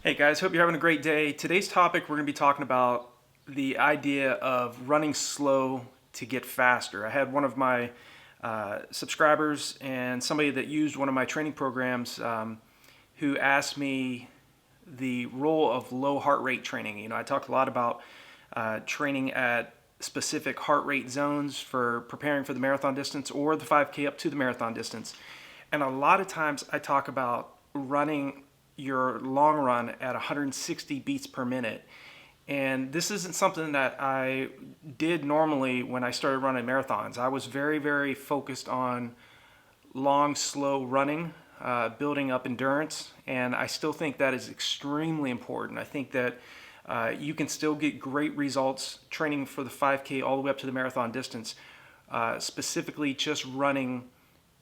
Hey guys, hope you're having a great day. Today's topic, we're going to be talking about the idea of running slow to get faster. I had one of my subscribers and somebody that used one of my training programs who asked me the role of low heart rate training. I talked a lot about training at specific heart rate zones for preparing for the marathon distance or the 5K up to the marathon distance. And a lot of times I talk about running your long run at 160 beats per minute. And this isn't something that I did normally when I started running marathons. I was very, very focused on long, slow running, building up endurance, and I still think that is extremely important. I think that you can still get great results training for the 5K all the way up to the marathon distance, specifically just running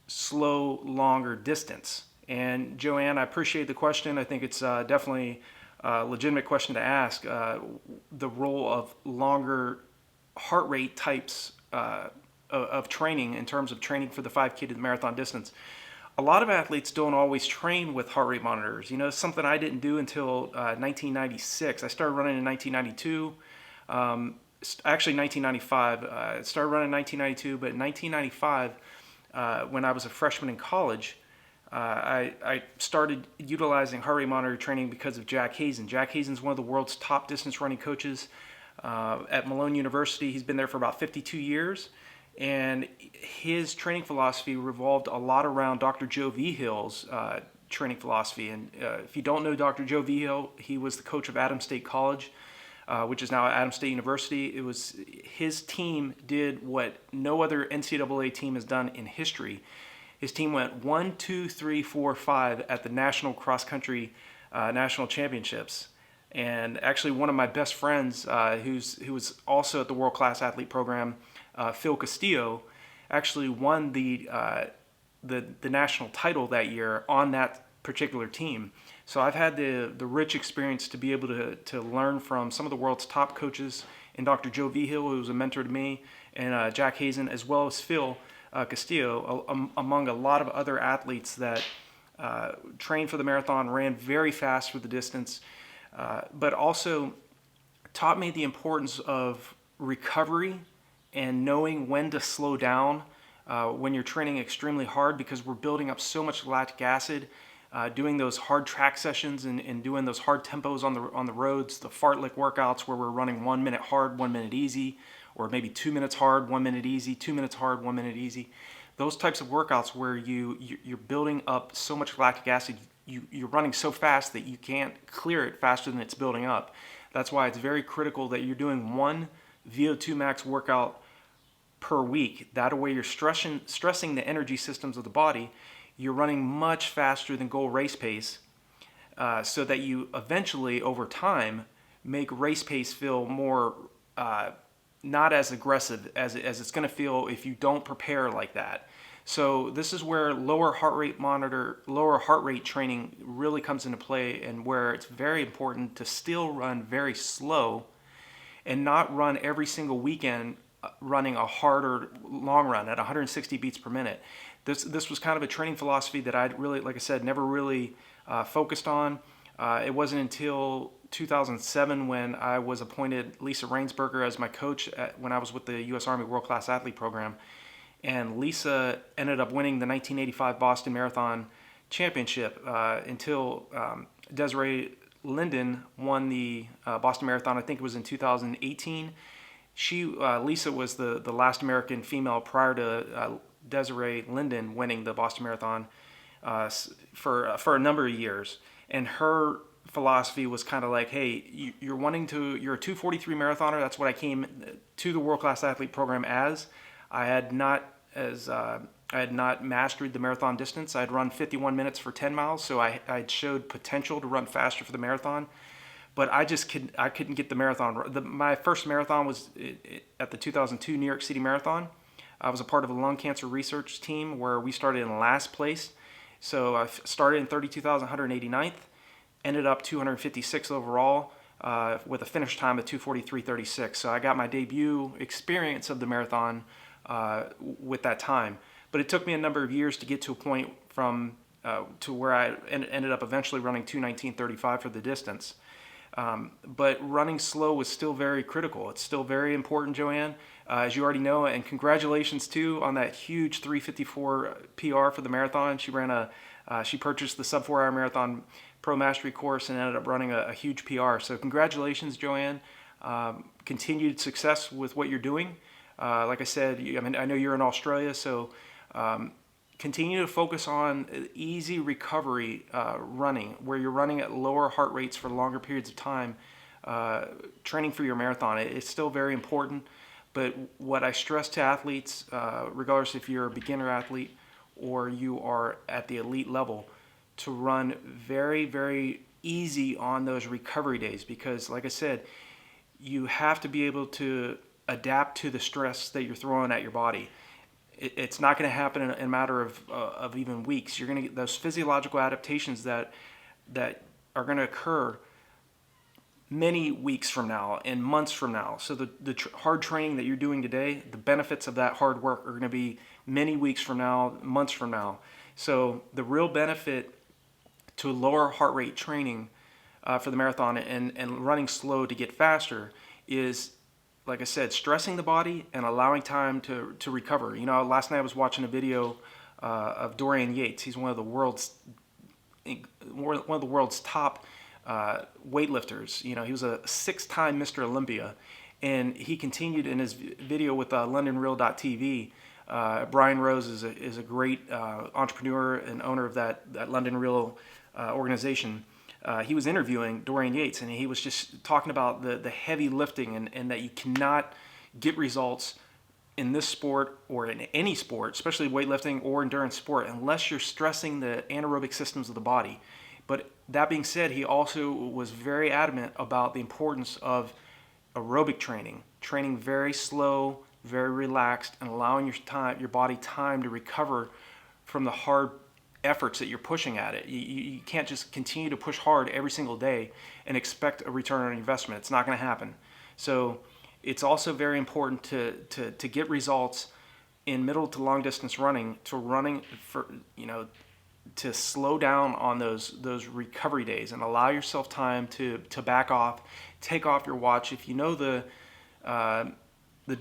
slow, longer distance. And Joanne, I appreciate the question. I think it's definitely a legitimate question to ask. The role of longer heart rate types of training in terms of training for the 5K to the marathon distance. A lot of athletes don't always train with heart rate monitors. Something I didn't do until 1996. I started running in 1992. Actually, 1995. I started running in 1992, but in 1995, when I was a freshman in college, I started utilizing heart rate monitor training because of Jack Hazen. Jack Hazen is one of the world's top distance running coaches at Malone University. He's been there for about 52 years, and his training philosophy revolved a lot around Dr. Joe Vigil's training philosophy. And if you don't know Dr. Joe Vigil, he was the coach of Adams State College, which is now Adams State University. It was his team did what no other NCAA team has done in history. His team went 1, 2, 3, 4, 5 at the national cross country national championships. And actually, one of my best friends, who was also at the World Class Athlete Program, Phil Castillo, actually won the national title that year on that particular team. So I've had the rich experience to be able to learn from some of the world's top coaches, and Dr. Joe Vigil, who was a mentor to me, and Jack Hazen, as well as Phil Castillo, among a lot of other athletes that trained for the marathon, ran very fast for the distance, but also taught me the importance of recovery and knowing when to slow down when you're training extremely hard, because we're building up so much lactic acid, doing those hard track sessions and doing those hard tempos on the roads, the fartlek workouts where we're running 1 minute hard, 1 minute easy, or maybe 2 minutes hard, 1 minute easy, 2 minutes hard, 1 minute easy. Those types of workouts where you're building up so much lactic acid, you're running so fast that you can't clear it faster than it's building up. That's why it's very critical that you're doing one VO2 max workout per week. That way you're stressing the energy systems of the body. You're running much faster than goal race pace, so that you eventually, over time, make race pace feel more not as aggressive as it's going to feel if you don't prepare like that. So this is where lower heart rate training really comes into play, and where it's very important to still run very slow and not run every single weekend running a harder long run at 160 beats per minute. This was kind of a training philosophy that I'd really, like I said, never really focused on. It wasn't until 2007 when I was appointed Lisa Rainsberger as my coach when I was with the U.S. Army World Class Athlete Program. And Lisa ended up winning the 1985 Boston Marathon Championship until Desiree Linden won the Boston Marathon. I think it was in 2018. Lisa was the last American female prior to Desiree Linden winning the Boston Marathon for a number of years. And her philosophy was kind of like, hey, you're a 2:43 marathoner. That's what I came to the World Class Athlete Program as. I had not mastered the marathon distance. I'd run 51 minutes for 10 miles, so I showed potential to run faster for the marathon, but I couldn't get the marathon. My first marathon was at the 2002 New York City Marathon. I was a part of a lung cancer research team where we started in last place. So I started in 32,189th, ended up 256th overall, with a finish time of 2:43:36. So I got my debut experience of the marathon with that time. But it took me a number of years to get to a point from to where I ended up eventually running 2:19:35 for the distance. But running slow was still very critical. It's still very important, Joanne, as you already know. And congratulations too on that huge 3:54 PR for the marathon. She purchased the sub 4 hour marathon pro mastery course and ended up running a huge PR. So congratulations, Joanne. Continued success with what you're doing. Like I said, I know you're in Australia, so continue to focus on easy recovery running, where you're running at lower heart rates for longer periods of time, training for your marathon. It's still very important, but what I stress to athletes, regardless if you're a beginner athlete or you are at the elite level, to run very, very easy on those recovery days, because like I said, you have to be able to adapt to the stress that you're throwing at your body. It's not going to happen in a matter of even weeks. You're going to get those physiological adaptations that are going to occur many weeks from now and months from now. So the hard training that you're doing today, the benefits of that hard work are going to be many weeks from now, months from now. So the real benefit to lower heart rate training for the marathon and running slow to get faster is, like I said, stressing the body and allowing time to recover. Last night I was watching a video of Dorian Yates. He's one of the world's top weightlifters. He was a 6-time Mr. Olympia, and he continued in his video with LondonReel.tv. Brian Rose is a great entrepreneur and owner of that London Reel organization. He was interviewing Dorian Yates, and he was just talking about the heavy lifting and that you cannot get results in this sport or in any sport, especially weightlifting or endurance sport, unless you're stressing the anaerobic systems of the body. But that being said, he also was very adamant about the importance of aerobic training very slow, very relaxed, and allowing your body time to recover from the hard efforts that you're pushing at it. You can't just continue to push hard every single day and expect a return on investment. It's not going to happen. So it's also very important to get results in middle to long distance running, to slow down on those recovery days and allow yourself time to back off, take off your watch. If you know the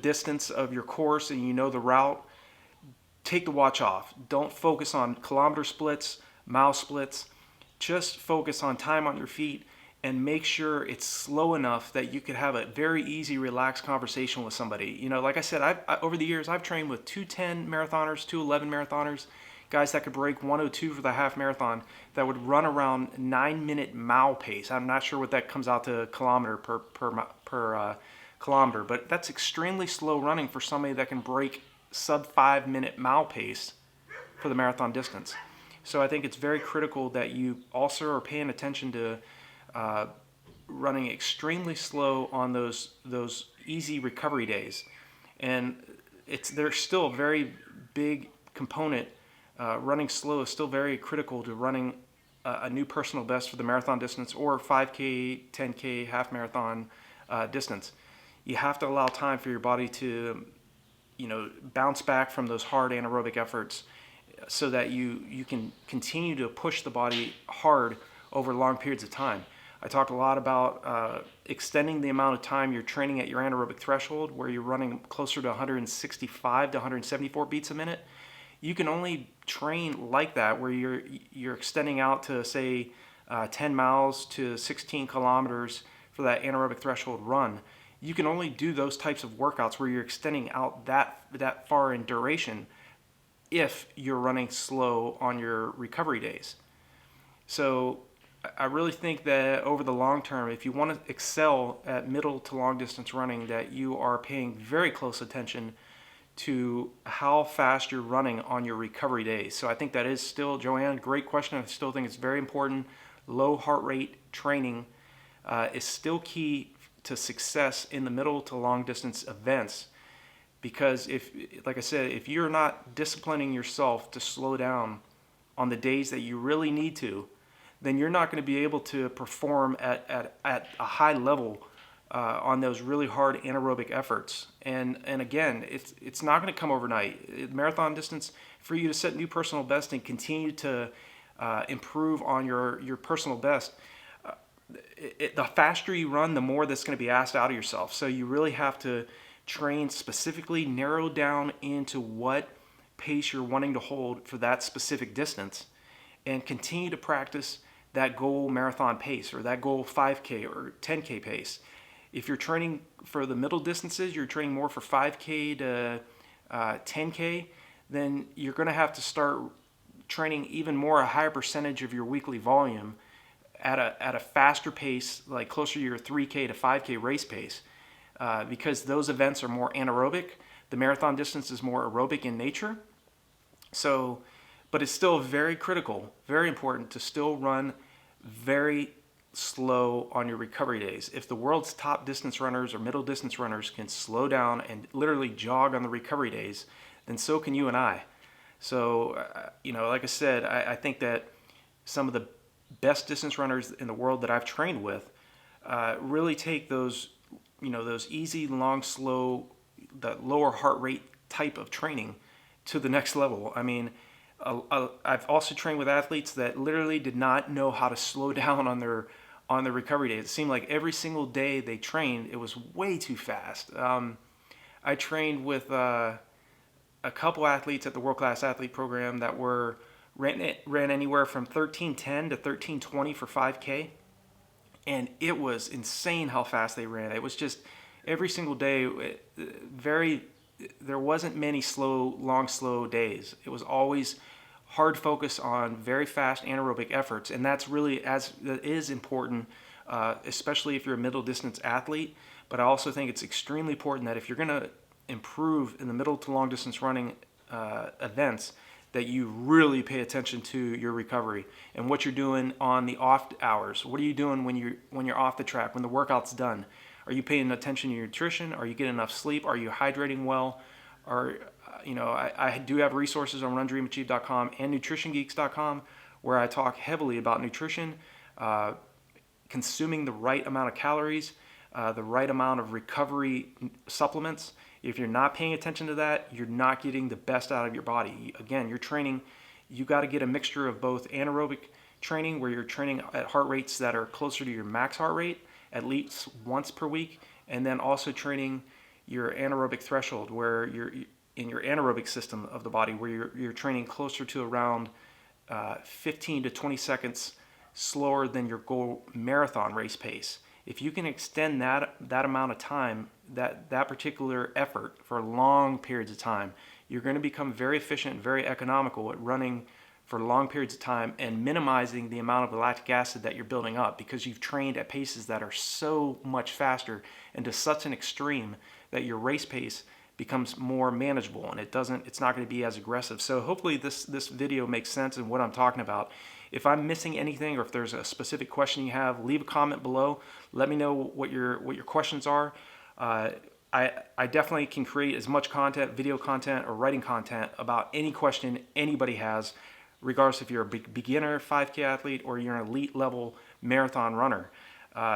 distance of your course and you know the route, take the watch off. Don't focus on kilometer splits, mile splits. Just focus on time on your feet and make sure it's slow enough that you could have a very easy, relaxed conversation with somebody. Like I said, over the years, I've trained with 2:10 marathoners, 2:11 marathoners, guys that could break 1:02 for the half marathon, that would run around 9-minute mile pace. I'm not sure what that comes out to kilometer per kilometer, but that's extremely slow running for somebody that can break sub 5-minute mile pace for the marathon distance. So I think it's very critical that you also are paying attention to running extremely slow on those easy recovery days. And there's still a very big component. Running slow is still very critical to running a new personal best for the marathon distance or 5K, 10K, half marathon distance. You have to allow time for your body to bounce back from those hard anaerobic efforts so that you can continue to push the body hard over long periods of time. I talked a lot about extending the amount of time you're training at your anaerobic threshold, where you're running closer to 165 to 174 beats a minute. You can only train like that, where you're extending out to, say, 10 miles to 16 kilometers for that anaerobic threshold run. You can only do those types of workouts where you're extending out that far in duration if you're running slow on your recovery days. So I really think that over the long term, if you want to excel at middle to long distance running, that you are paying very close attention to how fast you're running on your recovery days. So I think that is still, Joanne, great question. I still think it's very important. Low heart rate training is still key to success in the middle to long distance events, because like I said, if you're not disciplining yourself to slow down on the days that you really need to, then you're not going to be able to perform at a high level on those really hard anaerobic efforts. And again, it's not going to come overnight. Marathon distance, for you to set new personal best and continue to improve on your personal best, the faster you run, the more that's going to be asked out of yourself. So you really have to train specifically, narrow down into what pace you're wanting to hold for that specific distance, and continue to practice that goal marathon pace or that goal 5K or 10K pace. If you're training for the middle distances, you're training more for 5K to 10K, then you're going to have to start training even more, a higher percentage of your weekly volume at a faster pace, like closer to your 3K to 5K race pace, because those events are more anaerobic. The marathon distance is more aerobic in nature. So, but it's still very critical, very important to still run very slow on your recovery days. If the world's top distance runners or middle distance runners can slow down and literally jog on the recovery days, then so can you and I. So, like I said, I think that some of the best distance runners in the world that I've trained with really take those, those easy, long, slow, the lower heart rate type of training to the next level. I mean, I've also trained with athletes that literally did not know how to slow down on their recovery days. It seemed like every single day they trained, it was way too fast. I trained with a couple athletes at the World Class Athlete Program that ran anywhere from 13:10 to 13:20 for 5K, and it was insane how fast they ran. It was just every single day, there wasn't many long, slow days. It was always hard focus on very fast anaerobic efforts, and that is important, especially if you're a middle distance athlete. But I also think it's extremely important that if you're going to improve in the middle to long distance running events, that you really pay attention to your recovery and what you're doing on the off hours. What are you doing when you're off the track, when the workout's done? Are you paying attention to your nutrition? Are you getting enough sleep? Are you hydrating well? I do have resources on RunDreamAchieve.com and NutritionGeeks.com where I talk heavily about nutrition, consuming the right amount of calories, the right amount of recovery supplements. If you're not paying attention to that, you're not getting the best out of your body. Again, you're training, you got to get a mixture of both anaerobic training, where you're training at heart rates that are closer to your max heart rate at least once per week, and then also training your anaerobic threshold, where you're in your anaerobic system of the body, where you're training closer to around 15 to 20 seconds slower than your goal marathon race pace. If you can extend that amount of time, that particular effort for long periods of time, you're going to become very efficient, very economical at running for long periods of time and minimizing the amount of lactic acid that you're building up, because you've trained at paces that are so much faster and to such an extreme that your race pace becomes more manageable, and it's not going to be as aggressive. So hopefully this video makes sense in what I'm talking about. If I'm missing anything, or if there's a specific question you have, leave a comment below. Let me know what your questions are. I definitely can create as much content, video content or writing content about any question anybody has, regardless if you're a beginner 5K athlete or you're an elite level marathon runner.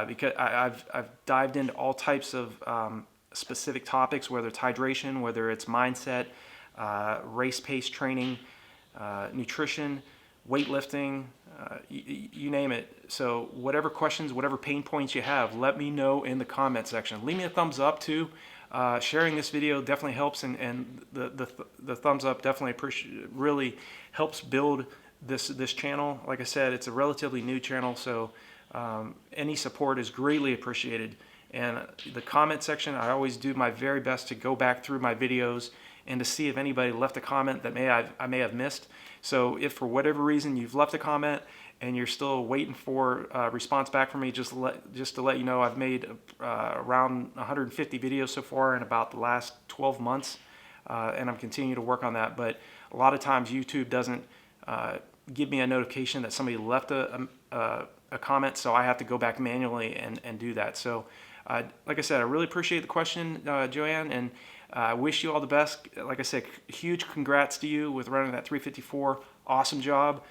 Because I've dived into all types of specific topics, whether it's hydration, whether it's mindset, race pace training, nutrition, weightlifting, you name it. So whatever questions, whatever pain points you have, let me know in the comment section. Leave me a thumbs up too. Sharing this video definitely helps, and the thumbs up definitely really helps build this channel. Like I said, it's a relatively new channel, so any support is greatly appreciated. And the comment section, I always do my very best to go back through my videos and to see if anybody left a comment that I may have missed. So if for whatever reason you've left a comment and you're still waiting for a response back from me, just to let you know, I've made around 150 videos so far in about the last 12 months, and I'm continuing to work on that. But a lot of times YouTube doesn't give me a notification that somebody left a comment, so I have to go back manually and do that. So like I said, I really appreciate the question, Joanne, and I wish you all the best. Like I said, huge congrats to you with running that 3:54. Awesome job.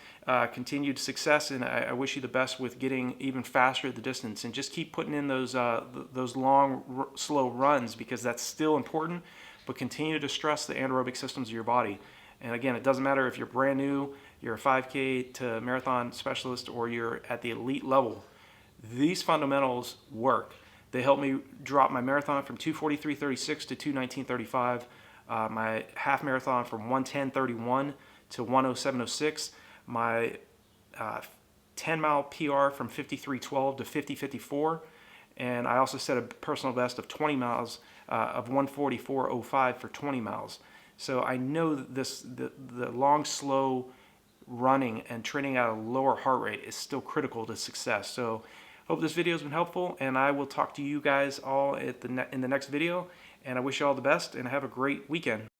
Continued success, and I wish you the best with getting even faster at the distance. And just keep putting in those long, slow runs, because that's still important. But continue to stress the anaerobic systems of your body. And again, it doesn't matter if you're brand new, you're a 5K to marathon specialist, or you're at the elite level, these fundamentals work. They help me drop my marathon from 2:43.36 to 2:19.35, my half marathon from 1:10.31 to 1:07.06, my 10-mile PR from 53.12 to 50.54, and I also set a personal best of 20 miles of 1:44.05 for 20 miles. So I know that the long, slow running and training at a lower heart rate is still critical to success. So hope this video has been helpful, and I will talk to you guys all in the next video. And I wish you all the best, and have a great weekend.